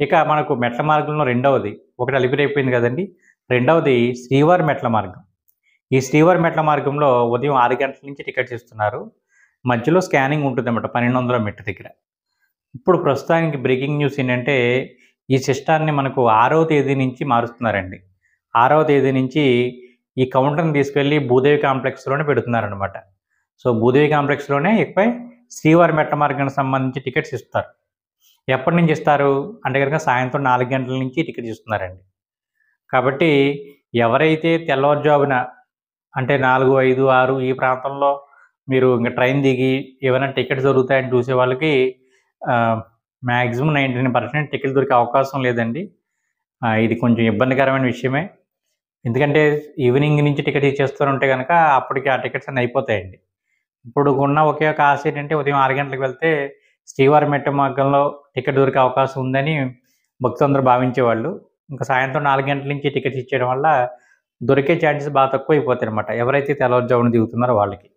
ఇక మనకు మెట్ల మార్గంలో రెండవది, ఒకటి అలిపిరి అయిపోయింది కదండీ! రెండవది శ్రీవారి మెట్ల మార్గం. ఈ శ్రీవారి మెట్ల మార్గంలో ఉదయం 6 గంటల నుంచి టికెట్స్ ఇస్తున్నారు. మధ్యలో స్కానింగ్ ఉంటుందన్నమాట 1200 మెట్టు దగ్గర. ఇప్పుడు ప్రస్తుతానికి బ్రేకింగ్ న్యూస్ ఏంటంటే, ఈ సిస్టాన్ని మనకు 6వ తేదీ నుంచి మారుస్తున్నారండి. 6వ తేదీ నుంచి ఈ కౌంటర్‌ని తీసుకెళ్ళి భూదేవి కాంప్లెక్స్‌లోనే పెడుతున్నారనమాట. సో, భూదేవి కాంప్లెక్స్‌లోనే ఇకపై శ్రీవారి మెట్ల మార్గానికి సంబంధించి టికెట్స్ ఇస్తారు. ఎప్పటి నుంచి ఇస్తారు అంటే గనక సాయంత్రం 4 గంటల నుంచి టికెట్స్ ఇస్తున్నారండి. కాబట్టి ఎవరైతే తెల్లవారుజామున అంటే 4, 5, 6 ఈ ప్రాంతంలో మీరు ఇంక ట్రైన్ దిగి ఏవైనా టికెట్స్ దొరుకుతాయని చూసే వాళ్ళకి మాక్సిమం 99% టికెట్లు దొరికే అవకాశం లేదండి. ఇది కొంచెం ఇబ్బందికరమైన విషయమే. ఎందుకంటే ఈవినింగ్ నుంచి టికెట్ ఇచ్చేస్తూంటే గనక అప్పటికి ఆ టికెట్స్ అన్నీ అయిపోతాయండి. ఇప్పుడు ఉన్న ఒకే ఒక ఆశ ఏంటంటే ఉదయం 6 గంటలకు వెళ్తే శ్రీవారి మెట్ల మార్గంలో టికెట్ దొరికే అవకాశం ఉందని భక్తులందరూ భావించేవాళ్ళు. ఇంకా సాయంత్రం 4 గంటల నుంచి టికెట్స్ ఇచ్చేయడం వల్ల దొరికే ఛాన్సెస్ బాగా తక్కువైపోతాయన్నమాట. ఎవరైతే తెల్లవారుజామున దిగుతున్నారో వాళ్ళకి.